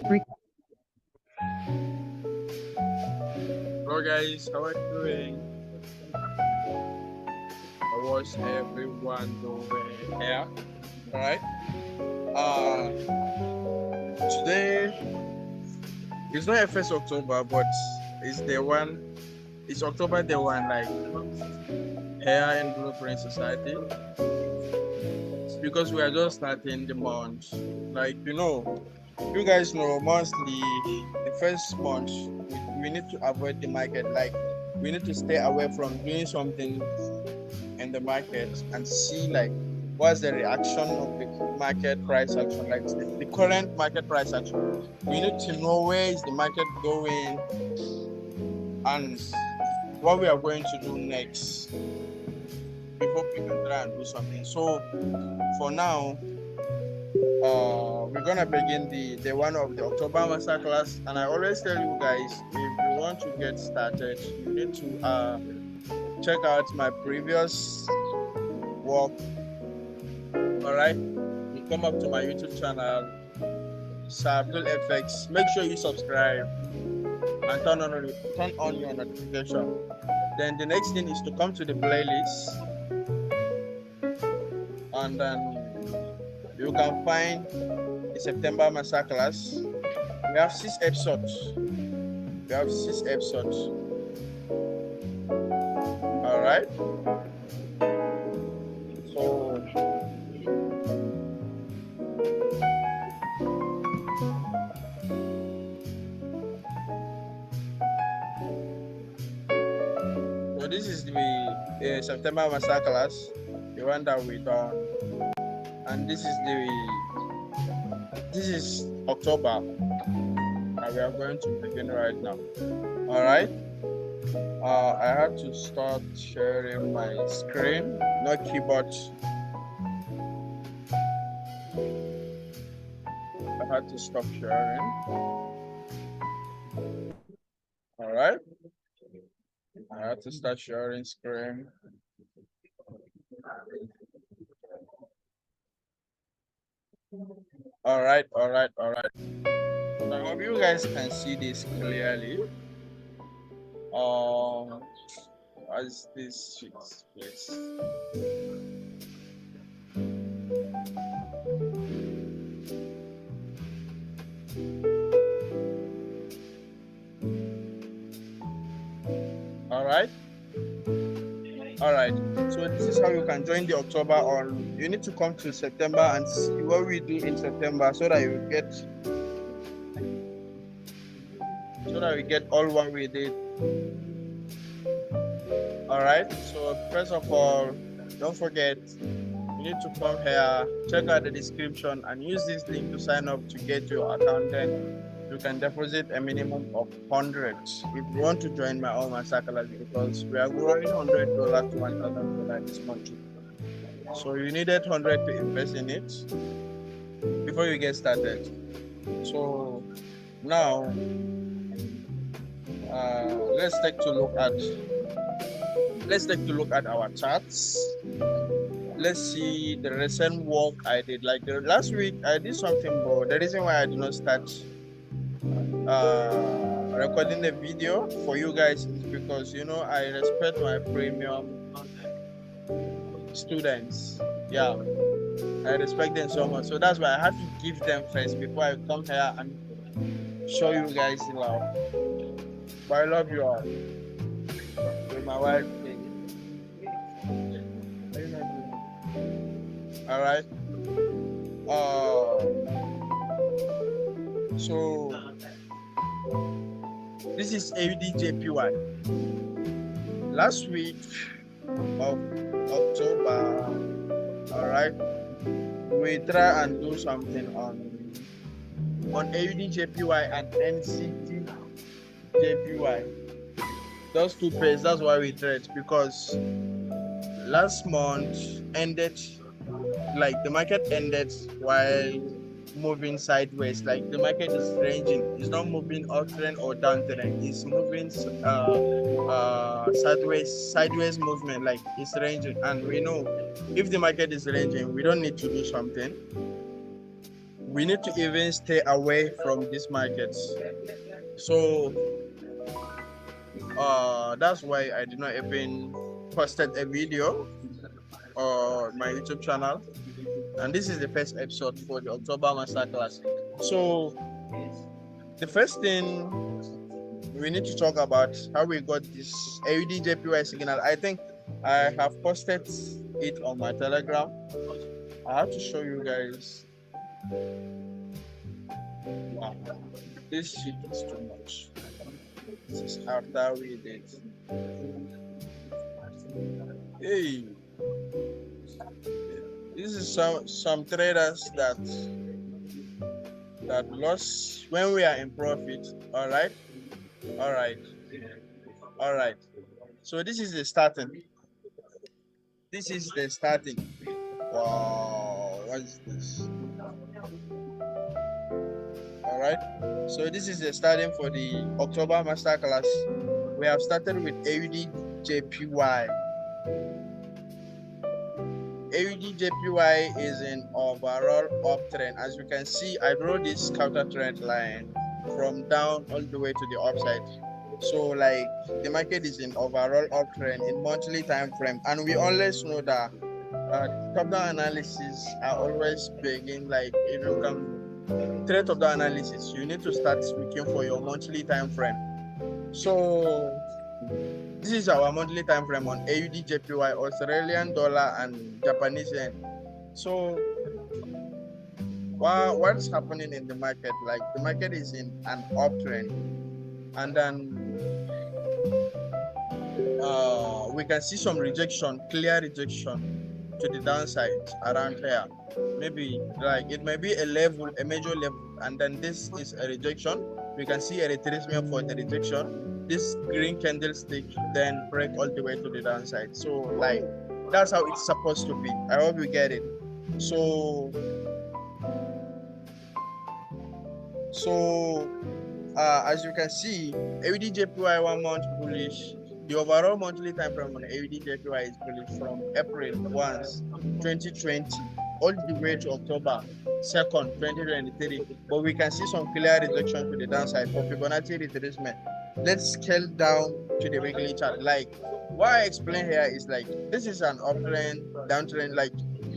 Hello guys, how are you doing? How was everyone doing here? Alright. Today it's not first October, but it's the one. It's October the one, like here in Blueprint Society. It's because we are just starting the month. Like you guys know, mostly the first month we need to avoid the market. Like we need to stay away from doing something in the market and see like what's the reaction of the market price action, like the current market price action. We need to know where is the market going and what we are going to do next before we can try and do something. So for now, we're gonna begin the one of the October Masterclass, and I always tell you guys, if you want to get started, you need to check out my previous work. All right, you come up to my YouTube channel, Abdul FX. Make sure you subscribe and turn on your notification. Then the next thing is to come to the playlist, and then you can find the September Masterclass. We have 6 episodes. All right. So this is the September Masterclass, the one that we done, and this is October, and we are going to begin right now. All right. I have to start sharing my screen, not keyboard. I had to stop sharing. All right. I have to start sharing screen. All right. I hope you guys can see this clearly. As this fits, yes. All right. So this is how you can join the October on. You need to come to September and see what we do in September so that we get all what we did. All right. So first of all, don't forget, you need to come here, check out the description, and use this link to sign up to get your account. Then you can deposit a minimum of 100 if you want to join my own Masterclass, because we are growing $100 to $1,000 this month. So you needed 100 to invest in it before you get started. So now let's take a look at our charts. Let's see the recent work I did. Like last week, I did something, but the reason why I did not start recording the video for you guys is because I respect my premium students. Yeah, I respect them so much. So that's why I have to give them first before I come here and show you guys love. But I love you all. With my wife. All right. So this is AUDJPY. Last week of October, all right, we try and do something on AUDJPY and NCTJPY. Those two pairs, that's why we trade, because last month ended, like the market ended while moving sideways. Like the market is ranging, it's not moving uptrend or downtrend, it's moving sideways movement, like it's ranging. And we know if the market is ranging, we don't need to do something. we need to even stay away from these markets. So that's why I did not even posted a video on my YouTube channel, and this is the first episode for the October Masterclass. So the first thing we need to talk about how we got this AUD JPY signal. I think I have posted it on my Telegram. I have to show you guys. Wow, this shit is too much. This is after we did. Hey, this is some traders that lost when we are in profit. All right. So this is the starting. This is the starting. Wow, what is this? All right. So this is the starting for the October Masterclass. We have started with AUD JPY. AUD JPY is in overall uptrend. As you can see, I draw this counter trend line from down all the way to the upside. So like the market is in overall uptrend in monthly time frame, and we always know that top-down analysis are always begging, like if you can trade top-down analysis, you need to start speaking for your monthly time frame. So this is our monthly time frame on AUD JPY, Australian dollar, and Japanese yen. So what's happening in the market? Like the market is in an uptrend, and then we can see some rejection, clear rejection to the downside around here. Maybe like it may be a level, a major level, and then this is a rejection. We can see a retracement for the rejection. This green candlestick then break all the way to the downside. So like that's how it's supposed to be. I hope you get it. So as you can see, AUD JPY 1 month bullish. The overall monthly time frame on AUD JPY is bullish from April 1, 2020 all the way to October 2nd, 2023. But we can see some clear rejection to the downside for Fibonacci retracement. Let's scale down to the weekly chart. Like what I explain here is like this is an uptrend, downtrend, like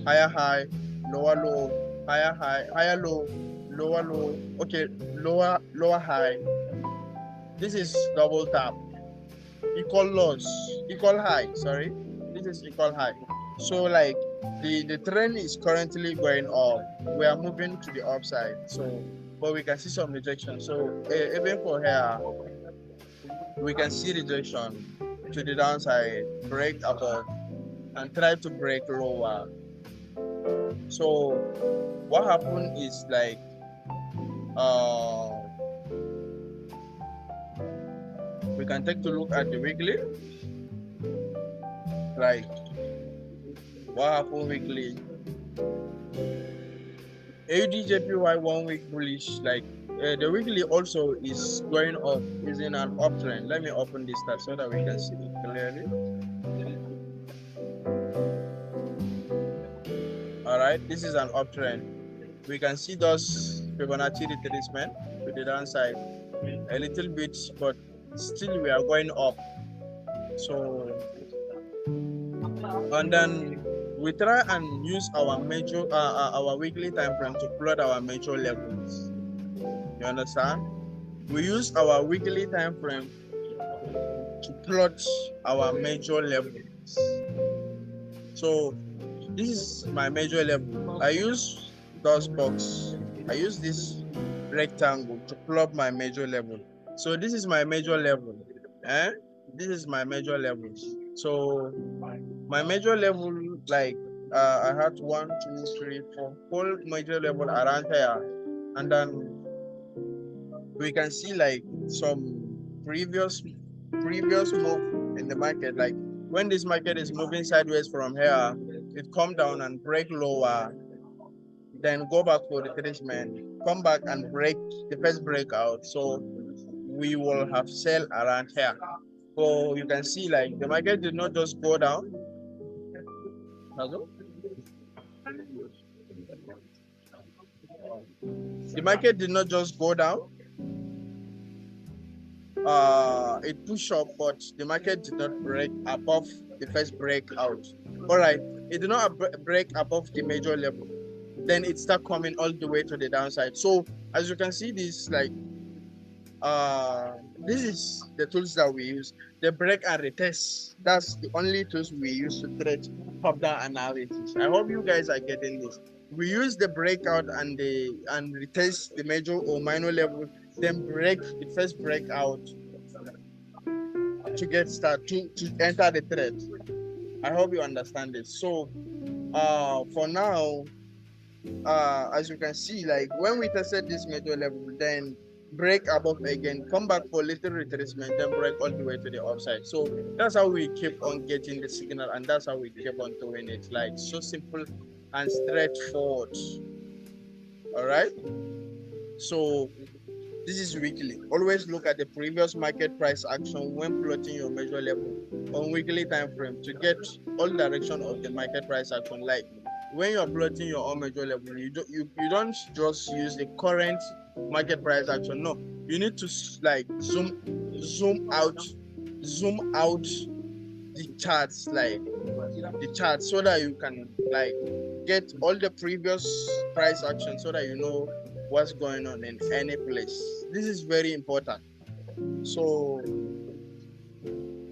higher high, lower low, higher high, higher low, lower low, okay, lower high. This is double tap, equal loss, equal high, sorry, this is equal high. So like the trend is currently going up, we are moving to the upside. So but we can see some rejection. So even for here we can see rejection to the downside, break above and try to break lower. So what happened is like we can take a look at the weekly. Like what happened weekly? AUD JPY 1 week bullish. Like the weekly also is going up, is in an uptrend. Let me open this chart so that we can see it clearly. All right, this is an uptrend. We can see those Fibonacci retracement to the downside a little bit, but still we are going up. So and then we try and use our major our weekly time frame to plot our major levels. You understand? We use our weekly time frame to plot our major levels. So this is my major level. I use those box. I use this rectangle to plot my major level. So this is my major level. This is my major level. So my major level, like I had 1, 2, 3, 4 whole major level around here, and then we can see like some previous move in the market. Like when this market is moving sideways from here, it come down and break lower, then go back for the retracement, come back and break the first breakout. So we will have sell around here. So you can see like the market did not just go down. The market did not just go down. It pushed up, but the market did not break above the first breakout. All right, it did not break above the major level. Then it start coming all the way to the downside. So as you can see, this is the tools that we use. The break and retest. That's the only tools we use to trade top-down analysis. I hope you guys are getting this. We use the breakout and retest the major or minor level, then break the first breakout to get started to enter the trade. I hope you understand this. So for now, as you can see, like when we tested this major level, then break above again, come back for little retracement, then break all the way to the upside. So that's how we keep on getting the signal, and that's how we keep on doing it. Like so simple and straightforward. All right. So this is weekly. Always look at the previous market price action when plotting your major level on weekly time frame to get all direction of the market price action. Like when you're plotting your own major level, you don't just use the current market price action. No, you need to like zoom out the charts, like the chart, so that you can like get all the previous price action, so that you know what's going on in any place. This is very important. So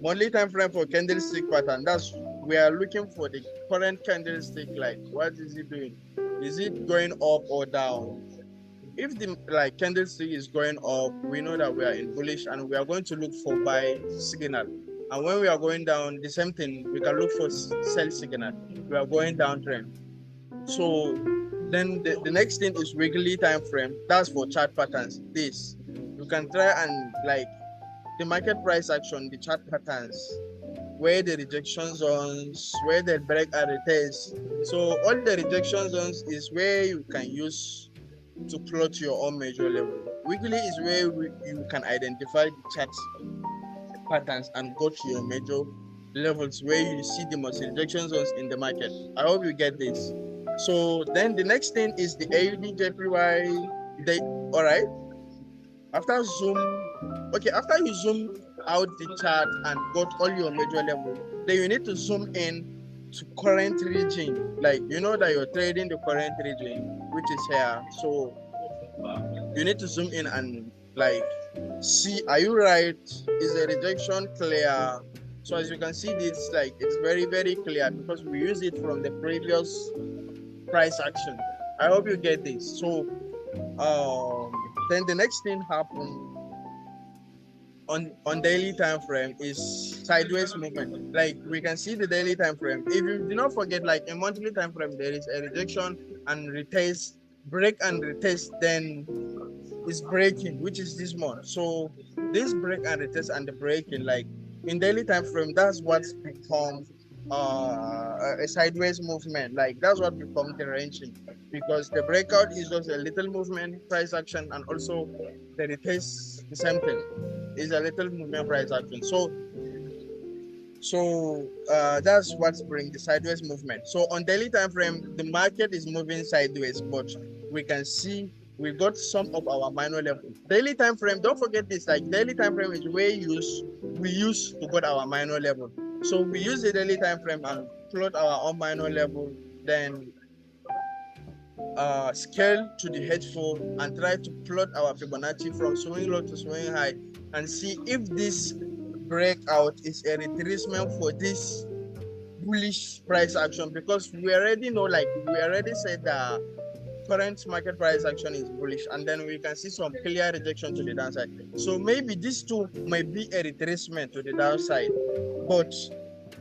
monthly time frame for candlestick pattern, that's we are looking for the current candlestick. Like what is it doing? Is it going up or down? If the like candlestick is going up, we know that we are in bullish, and we are going to look for buy signal. And when we are going down, the same thing, we can look for sell signal. We are going downtrend. So then the next thing is weekly time frame. That's for chart patterns. This you can try and like the market price action, the chart patterns, where the rejection zones, where the break and retest. So all the rejection zones is where you can use to plot your own major level. Weekly is where you can identify the chart patterns and go to your major levels where you see the most rejection zones in the market. I hope you get this. So then the next thing is the AUD They all right. After after you zoom out the chart and got all your major level, then you need to zoom in to current region. Like you know that you're trading the current region, which is here. So you need to zoom in and like see, are you right? Is the rejection clear? So as you can see, this like it's very, very clear because we use it from the previous price action. I hope you get this. So then the next thing happened on daily time frame is sideways movement. Like we can see the daily time frame. If you do not forget, like in monthly time frame, there is a rejection and retest, break and retest, then is breaking, which is this month. So this break and retest and the breaking, like in daily time frame, that's what's become a sideways movement. Like that's what becomes the ranging, because the breakout is just a little movement price action, and also the retest the same thing is a little movement price action. So that's what's bring the sideways movement. So on daily time frame, the market is moving sideways, but we can see we got some of our minor level. Daily time frame, don't forget this, like daily time frame is where we use to get our minor level. So we use the daily time frame and plot our own minor level, then scale to the H4 and try to plot our Fibonacci from swing low to swing high, and see if this breakout is a retracement for this bullish price action, because we already know, like we already said that current market price action is bullish, and then we can see some clear rejection to the downside. So maybe this too might be a retracement to the downside, but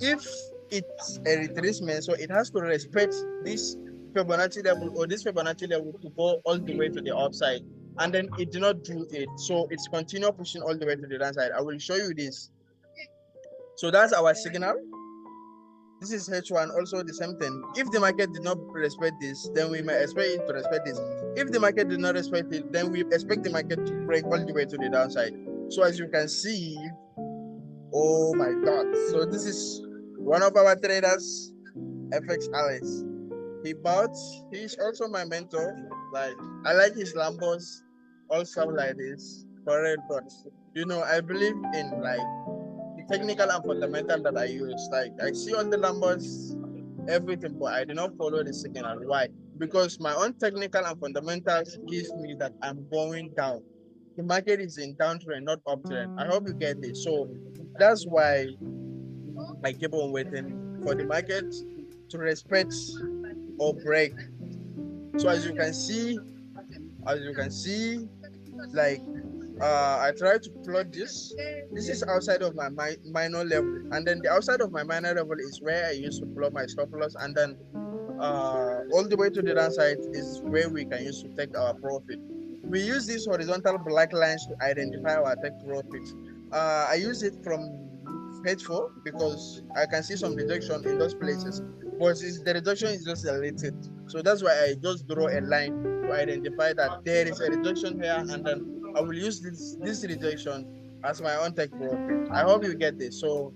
if it's a retracement, so it has to respect this Fibonacci level or this Fibonacci level to go all the way to the upside, and then it did not do it, so it's continue pushing all the way to the downside. I will show you this. So that's our signal. This is H1, also the same thing. If the market did not respect this, then we may expect it to respect this. If the market did not respect it, then we expect the market to break all the way to the downside. So as you can see, oh my God. So this is one of our traders, FX Alex. He's also my mentor. Like I like his Lambos, all stuff like this. For it, but I believe in like the technical and fundamental that I use. Like I see all the numbers, everything, but I do not follow the signal. Why? Because my own technical and fundamentals gives me that I'm going down. The market is in downtrend, not uptrend. I hope you get this. So that's why I keep on waiting for the market to respect or break. So as you can see, like I try to plot this. This is outside of my minor level, and then the outside of my minor level is where I used to plot my stop loss, and then all the way to the downside is where we can use to take our profit. We use these horizontal black lines to identify our take profit. I use it from H4 because I can see some rejection in those places, but the rejection is just a little. So that's why I just draw a line to identify that there is a rejection here, and then I will use this rejection as my own take profit. I hope you get this. So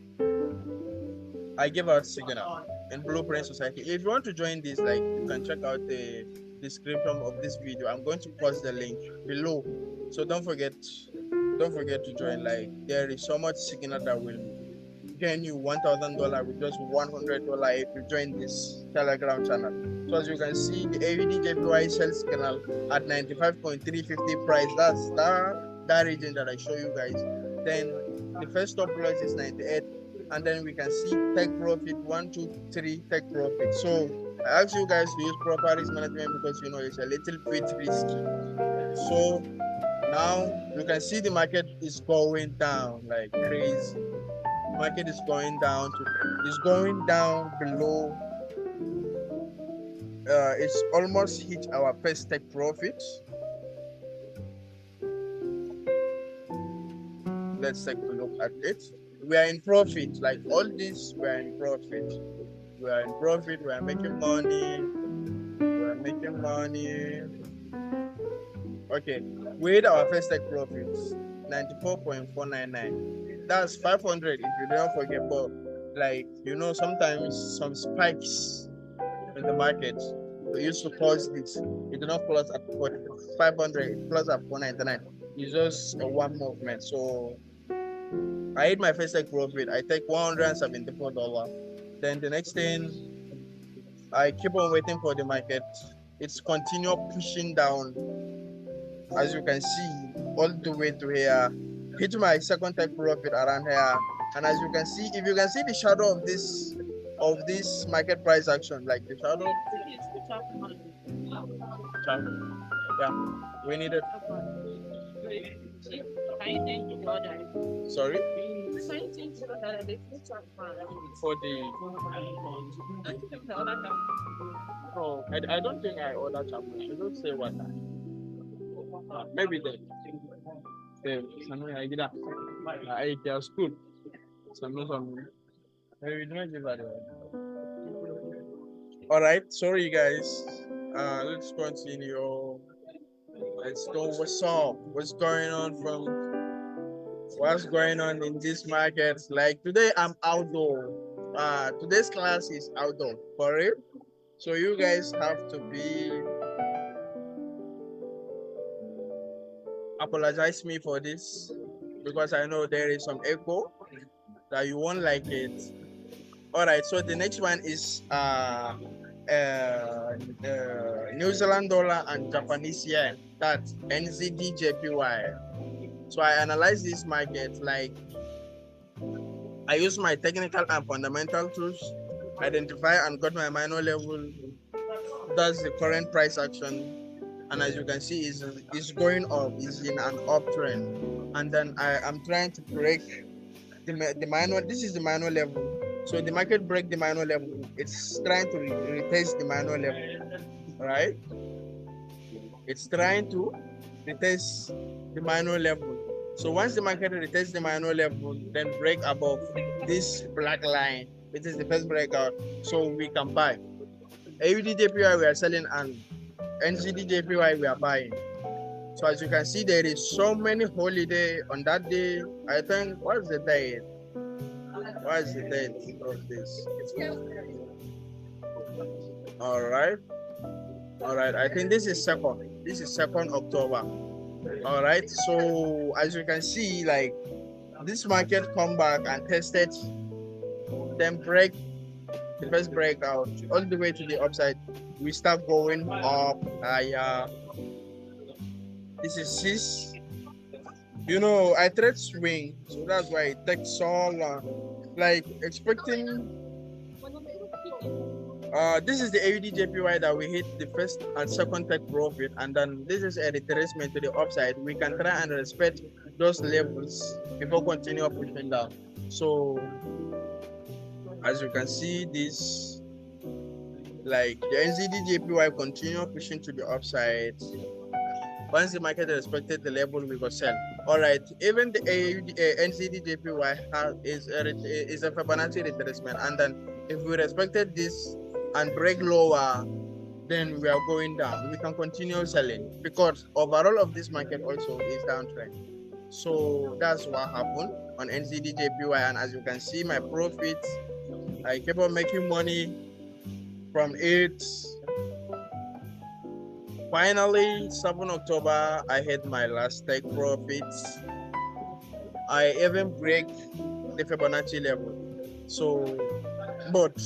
I give out signal in Blueprint Society. If you want to join this, like you can check out the description of this video. I'm going to post the link below. So don't forget to join. Like there is so much signal that will gain you $1,000 with just $100 if you join this Telegram channel. So as you can see, the AUD sales signal at 95.350 price. That's that region that I show you guys. Then the first stop loss is 98, and then we can see take profit 1, 2, 3 take profit. So I ask you guys to use proper risk management because it's a little bit risky. So now you can see the market is going down like crazy. Market is going down below. It's almost hit our first take profit. Let's take a look at it. We are in profit. Like all this, we are in profit. We are in profit. We are making money. Okay, we hit our first take profits, 94.499. That's 500 if you don't forget. But sometimes some spikes in the market, we used to close this. It did not close at 500. It closed at 499. It's just a one movement. So I hit my first take profit. I take $174. Then the next thing, I keep on waiting for the market. It's continue pushing down, as you can see, all the way to here. Hit my second take profit around here, and as you can see, if you can see the shadow of this market price action, like the shadow. Yeah, we need it. Sorry. For the. No, I don't think I ordered chapman. I don't say what. Maybe the I did I just good. Some maybe don't give that. All right, sorry guys. Let's continue. Let's go. What's up? What's going on in this market? Like today, I'm outdoor. Today's class is outdoor for real. So you guys have to apologize me for this because I know there is some echo that you won't like it. All right. So the next one is New Zealand dollar and Japanese yen. That's NZDJPY. So I analyze this market, like I use my technical and fundamental tools, identify and got my minor level. That's the current price action. And as you can see, is going up, is in an uptrend. And then I am trying to break the minor. This is the minor level. So the market break the minor level. It's trying to retest the minor level, right? It's trying to retest the minor level. So once the market retests the minor level, then break above this black line, which is the first breakout, so we can buy. AUDJPY we are selling and NZDJPY we are buying. So as you can see, there is so many holiday on that day. I think what's the date? What is the date of this? All right. All right, I think this is second. This is 2nd October. All right, so as you can see, like this market come back and tested, then break the first breakout all the way to the upside. We start going up higher. This is 6. I trade swing, so that's why it takes so long. Like expecting this is the AUDJPY that we hit the first and second take profit, and then this is a retracement to the upside. We can try and respect those levels before continue pushing down. So as you can see, this like the NZDJPY continue pushing to the upside. Once the market respected the level, we go sell. All right, even the NZDJPY is a Fibonacci retracement, and then if we respected this and break lower, then we are going down. We can continue selling because overall of this market also is downtrend. So that's what happened on NZDJPY, and as you can see, my profits, I keep on making money from it. Finally, 7 October, I had my last take profits. I even break the Fibonacci level. So, but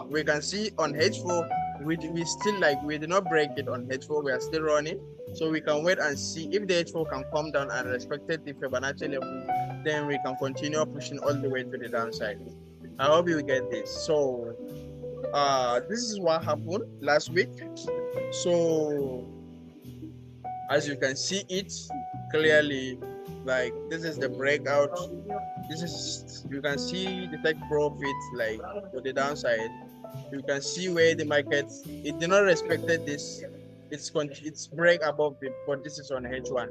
we can see on H4, we still we did not break it on H4. We are still running. So we can wait and see if the H4 can come down and respected the Fibonacci level, then we can continue pushing all the way to the downside. I hope you get this. So this is what happened last week. So as you can see it clearly, like this is the breakout. This is, you can see the take profits like to the downside. You can see where the market, it did not respected this. It's break above it, but this is on H1.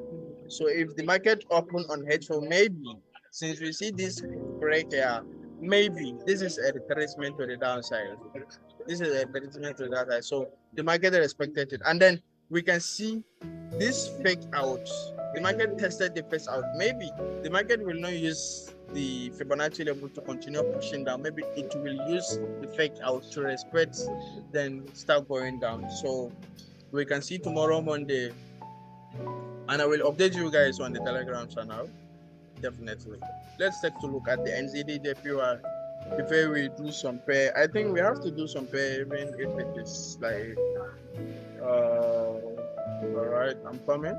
So if the market open on H4, maybe since we see this break here, maybe this is a retracement to the downside. This is a retracement to the downside. So the market respected it, and then we can see this fake out. The market tested the face out. Maybe the market will not use the Fibonacci level to continue pushing down. Maybe it will use the fake out to respect, then start going down. So we can see tomorrow Monday, and I will update you guys on the Telegram channel. Definitely. Let's take a look at the NZDJPY before we do some pair. I think we have to do some pair even if it is like all right, I'm coming.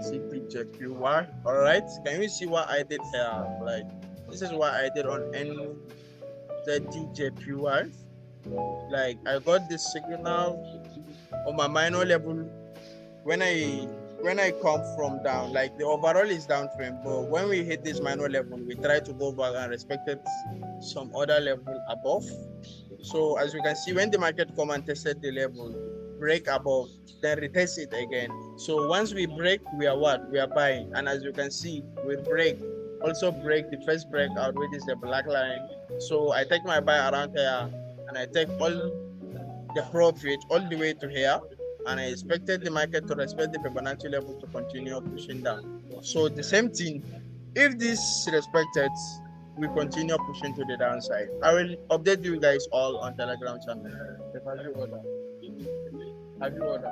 CPJPY. All right, can you see what I did here? Like this is what I did on NZDJPY. Like I got this signal on my minor level when I come from down. Like the overall is downtrend, but when we hit this minor level, we try to go back and respect it some other level above. So as you can see, when the market come and tested the level, break above, then retest it again. So once we break, we are what? We are buying. And as you can see, we break, also break the first breakout, which is the black line. So I take my buy around here, and I take all the profit all the way to here. And I expected the market to respect the Fibonacci level to continue pushing down. So the same thing, if this is respected, we continue pushing to the downside. I will update you guys all on Telegram channel. Have you order? Have you order?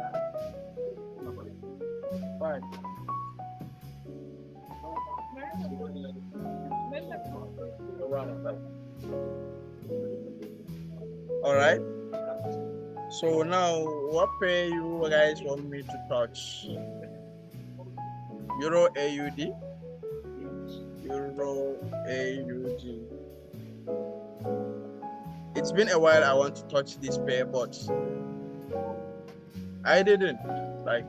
Fine. All right. So now, what pair you guys want me to touch? Euro AUD. Euro AUD. It's been a while I want to touch this pair, but I didn't. Like,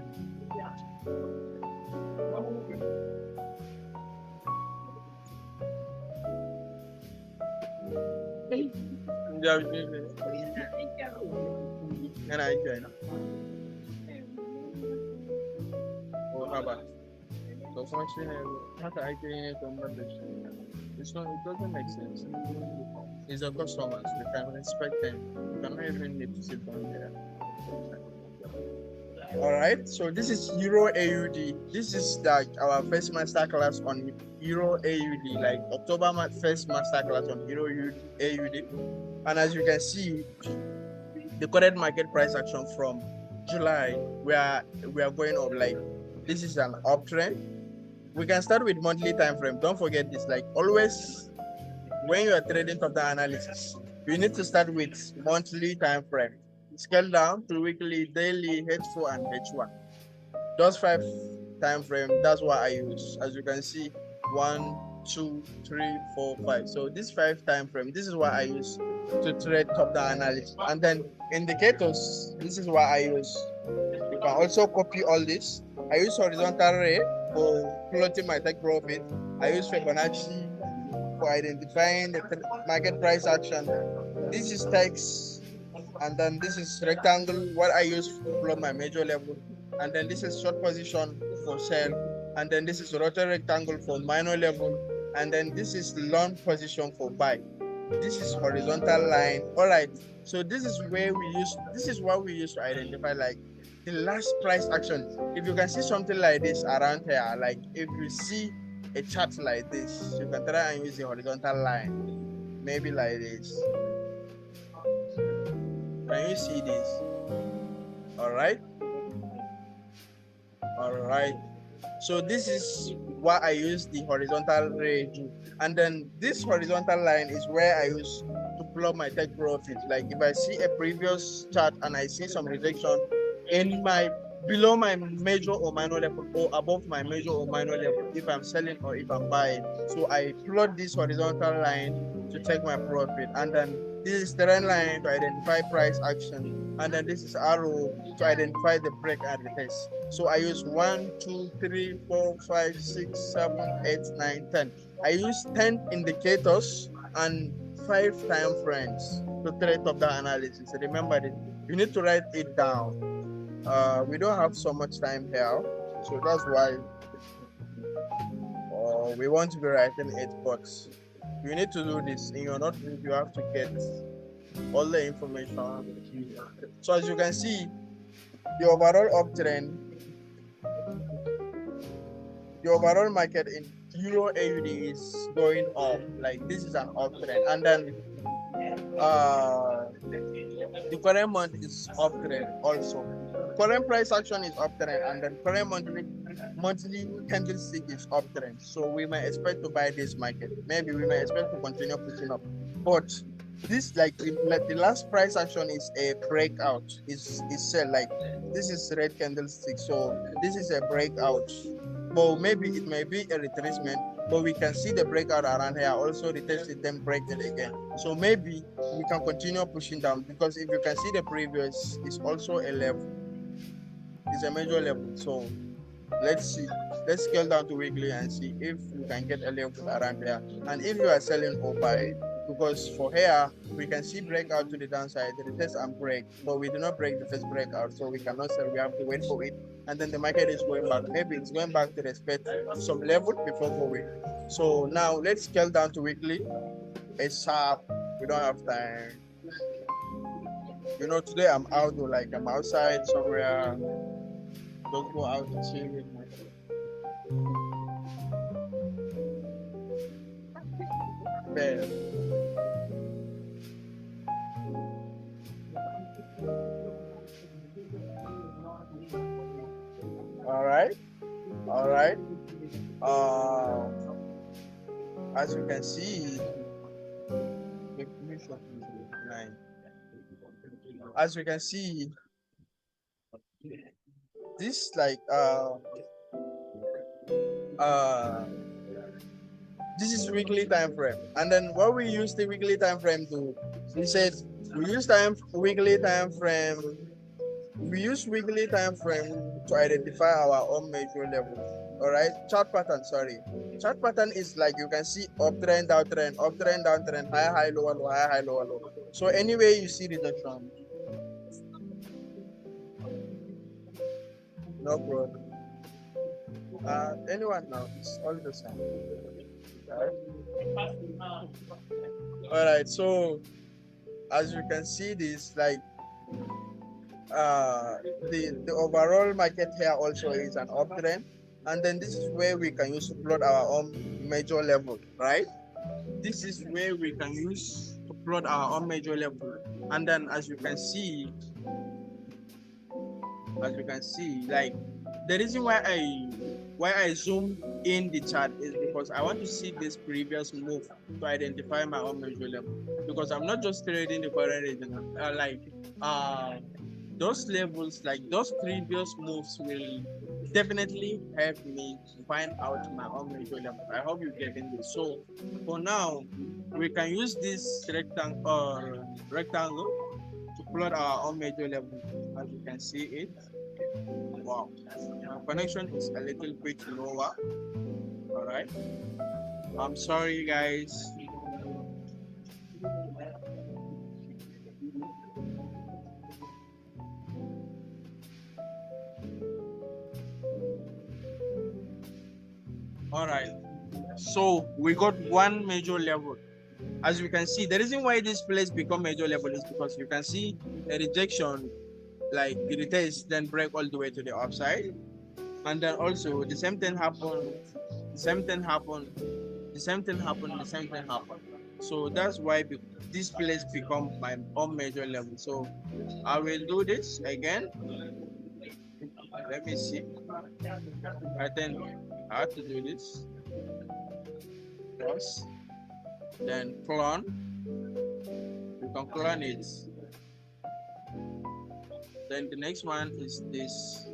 and I join. Oh, how about? So function after I create conversation. It's not, it doesn't make sense. It's a customers. We can respect them. We cannot even need to sit down there. All right, so this is Euro AUD. This is like our first masterclass on Euro AUD, like first masterclass on Euro AUD. And as you can see, the current market price action from July, we are going up. Like this is an uptrend. We can start with monthly time frame. Don't forget this. Like always, when you are trading top-down analysis, you need to start with monthly time frame. Scale down to weekly, daily, H4 and H1. Those 5 time frame, that's what I use. As you can see, 1, 2, 3, 4, 5. So this 5 time frame, this is what I use to trade top-down analysis. And then indicators, this is what I use. You can also copy all this. I use horizontal ray for plotting my take profit. I use Fibonacci for identifying the market price action. This is text, and then this is rectangle, what I use to plot my major level. And then this is short position for sell. And then this is rotary rectangle for minor level. And then this is long position for buy. This is horizontal line. All right. So this is what we use to identify like the last price action. If you can see something like this around here, like if you see a chart like this, you can try and use the horizontal line. Maybe like this. Can you see this? All right. All right. So this is what I use the horizontal ray to. And then this horizontal line is where I use to plot my take profit. Like if I see a previous chart and I see some rejection in my below my major or minor level or above my major or minor level, if I'm selling or if I'm buying. So I plot this horizontal line to take my profit. And then this is trend line to identify price action. And then this is arrow to identify the break and retest. So I use 1, 2, 3, 4, 5, 6, 7, 8, 9, 10. I use 10 indicators and 5 time frames to trade top-down analysis. Remember this. You need to write it down. We don't have so much time here, so that's why we want to be writing it. But you need to do this in your notebook. You have to get all the information. So as you can see, the overall uptrend, the overall market in Euro AUD is going up. Like this is an uptrend, and then the current month is uptrend also. Current price action is uptrend, and then current monthly candlestick is uptrend. So we might expect to buy this market. Maybe we might expect to continue pushing up, but this like the last price action is a breakout. Is sell, like this is red candlestick. So this is a breakout. But maybe it may be a retracement, but we can see the breakout around here, also retest it, then break it again. So maybe we can continue pushing down, because if you can see the previous is also a level, it's a major level. So let's see, let's scale down to weekly and see if we can get a level around here, and if you are selling or buy. Because for here we can see breakout to the downside, the retest and break, but we do not break the first breakout, so we cannot sell. We have to wait for it, and then the market is going back. Maybe it's going back to respect some level before going. So now let's scale down to weekly. It's sharp. We don't have time. Today I'm out, though, like I'm outside somewhere. Don't go out to chill with my bed. All right, all right. Uh, as you can see, as we can see, this like uh this is weekly time frame. And then what we use the weekly time frame to, we said we use weekly time frame. We use weekly time frame to identify our own major level. All right, chart pattern. Sorry, chart pattern is like you can see uptrend, downtrend, uptrend, downtrend, high, high, lower, low, high, high, lower, low. So anyway, you see reduction. No problem. Anyone now? It's all the same. All right. So as you can see, this like the overall market here also is an uptrend, and then this is where we can use to plot our own major level, right? This is where we can use to plot our own major level, and then as you can see, like the reason why I zoom in the chart is because I want to see this previous move to identify my own major level, because I'm not just trading the current region. Uh those levels, like those previous moves, will definitely help me find out my own major level. I hope you're getting this. So for now, we can use this rectangle to plot our own major level. As you can see it, wow, my connection is a little bit lower. All right, I'm sorry guys. All right, so we got one major level. As you can see, the reason why this place become major level is because you can see a rejection, like the retest then break all the way to the upside, and then also the same thing happened, the same thing happened, the same thing happened, the same thing happened. So that's why this place become my own major level. So I will do this again. Let me see. I think I have to do this first, then clone. You can clone it. Then the next one is this.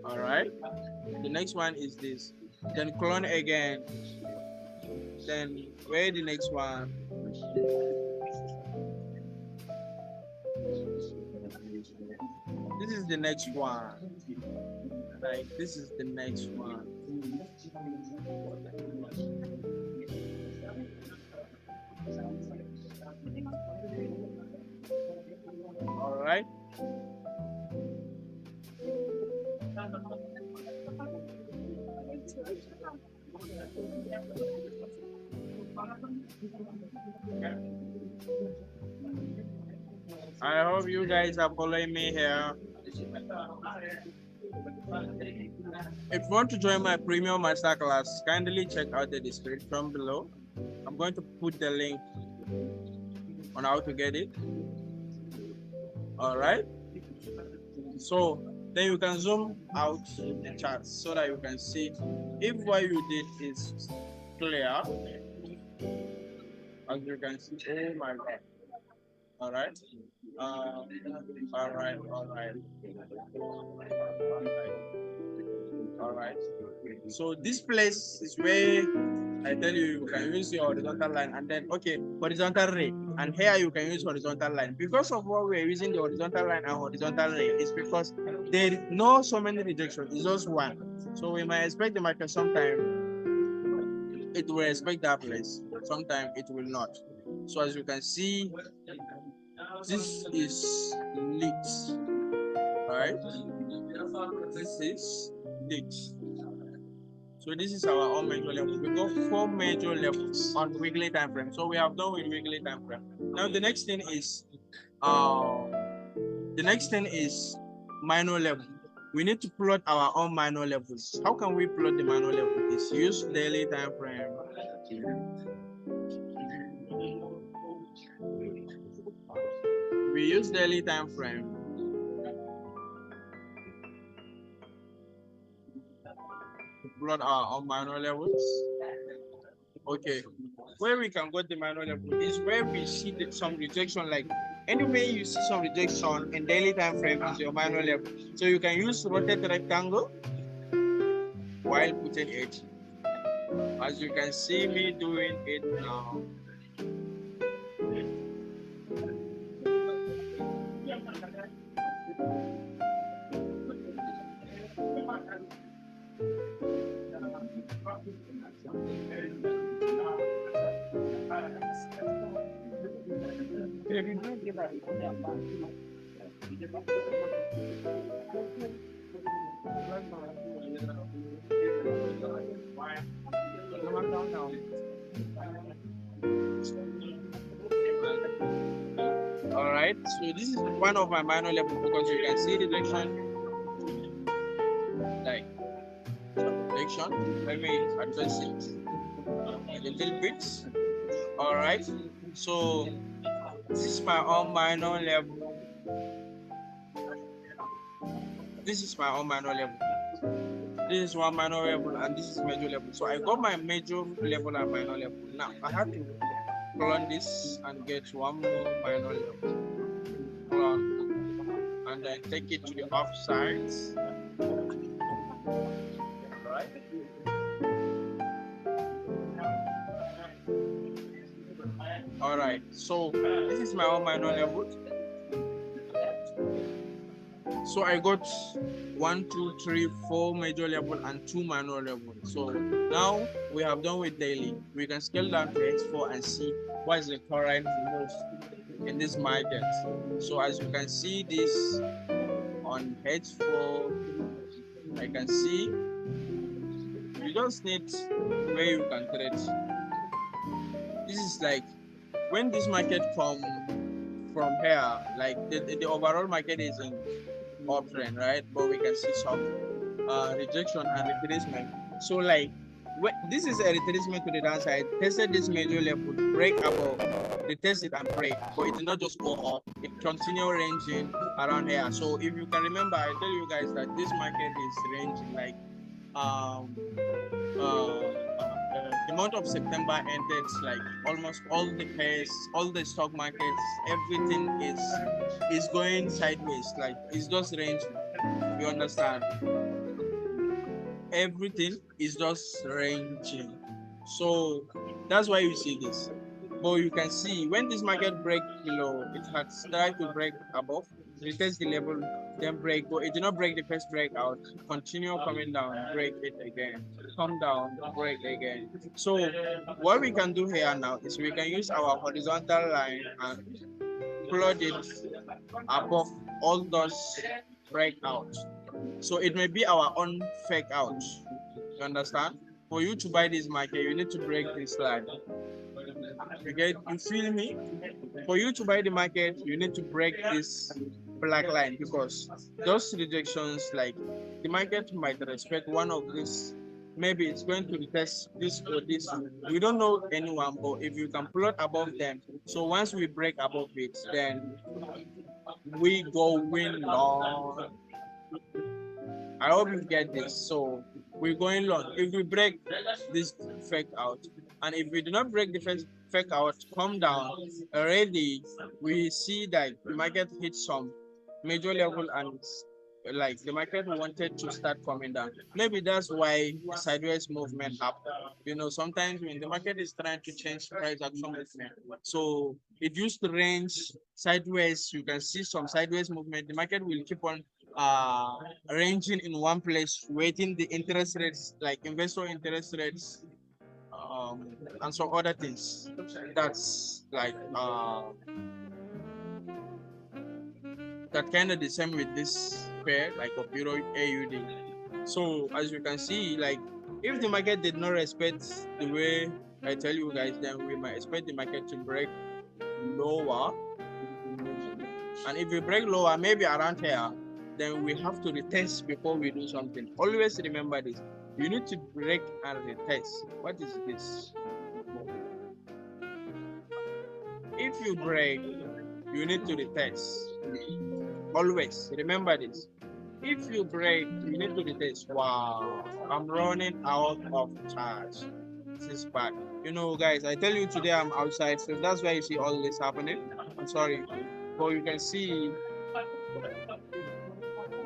All right. The next one is this. Then clone again. Then where the next one? This is the next one. Like this is the next one. All right. I hope you guys are following me here. If you want to join my premium masterclass, kindly check out the description below. I'm going to put the link on how to get it. All right. So then you can zoom out the charts so that you can see if what you did is clear. As you can see, oh my God. All right. All right. All right. All right. So this place is where I tell you you can use your horizontal line, and then okay, horizontal ray, and here you can use horizontal line. Because of what we're using the horizontal line and horizontal ray is because there is no so many rejections, it's just one. So we might expect the market sometime it will respect that place, sometimes it will not. So as you can see, this is lit, right? This is lit. So this is our own major level. We got 4 major levels on weekly time frame. So we have done with weekly time frame. Now the next thing is minor level. We need to plot our own minor levels. How can we plot the minor level? Is use daily time frame. We use daily time frame to plot our own minor levels. Okay, where we can get the minor level is where we see some rejection, like anyway you see some rejection in daily time frame is your minor level. So you can use rotate rectangle while putting it, as you can see me doing it now. All right, so this is one of my minor level because you can see rejection, like rejection. Let me adjust it a little bit. All right, so this is my own minor level. This is my own minor level. This is one minor level and this is major level. So I got my major level and minor level. Now I have to clone this and get one more minor level. Clone and then take it to the offsides. Right. All right. So this is my own minor level. So I got 1, 2, 3, 4 major level and 2 minor level. So now we have done with daily. We can scale down to H4 and see what is the current move in this market. So as you can see this on H4, I can see you just need where you can trade. This is like when this market come from here, like the overall market is in uptrend, right? But we can see some rejection and retracement. So like this is a retracement to the downside. Tested this major level, break above, retest it and break, but it did not just go up. It continue ranging around here. So if you can remember, I tell you guys that this market is ranging like the month of September ended, like almost all the pairs, all the stock markets, everything is going sideways. Like it's just ranging. You understand? Everything is just ranging. So that's why you see this. But you can see when this market break below, it has tried to break above, retest the level, then break, but it did not break the first breakout. Continue coming down, break it again, come down, break again. So what we can do here now is we can use our horizontal line and plot it above all those breakouts. So it may be our own fake out. You understand? For you to buy this market, you need to break this line. You feel me? For you to buy the market, you need to break this black line because those rejections, like the market might respect one of these. Maybe it's going to retest this or this. We don't know anyone, but if you can plot above them, so once we break above it, then we go win long. I hope you get this. So we're going long. If we break this fake out, and if we do not break the first fake out, come down already, we see that the market hit some major level and like the market wanted to start coming down. Maybe that's why the sideways movement happened. You know, sometimes when the market is trying to change price action movement, so it used to range sideways. You can see some sideways movement. The market will keep on uh ranging in one place, waiting the interest rates, like investor interest rates, and some other things. That's like that kind of the same with this pair, like of Euro AUD. So as you can see, like if the market did not respect the way I tell you guys, then we might expect the market to break lower. And if we break lower, maybe around here, then we have to retest before we do something. Always remember this. You need to break and retest. What is this? If you break, you need to retest. Always remember this. If you break, you need to retest. Wow, I'm running out of charge. This is bad. You know, guys, I tell you today I'm outside, so that's why you see all this happening. I'm sorry. But you can see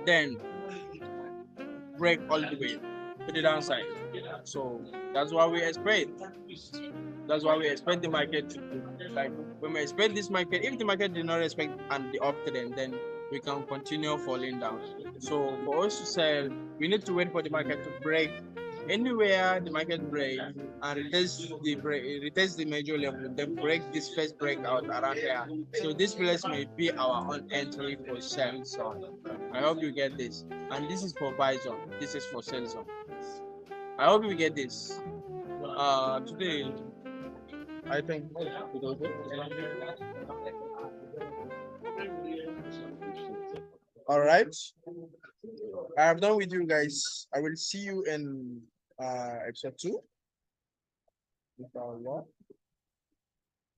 then break all the way to the downside. So that's why we expect. That's why we expect the market to do. Like when we expect this market, if the market did not respect and the uptrend, then we can continue falling down. So for us to sell, we need to wait for the market to break. Anywhere the market break and retest the major level, then break this first breakout around here. So this place may be our own entry for sell zone. I hope you get this. And this is for buy zone. This is for sell zone. I hope you get this. Today I think All right. I'm done with you guys. I will see you in episode 2.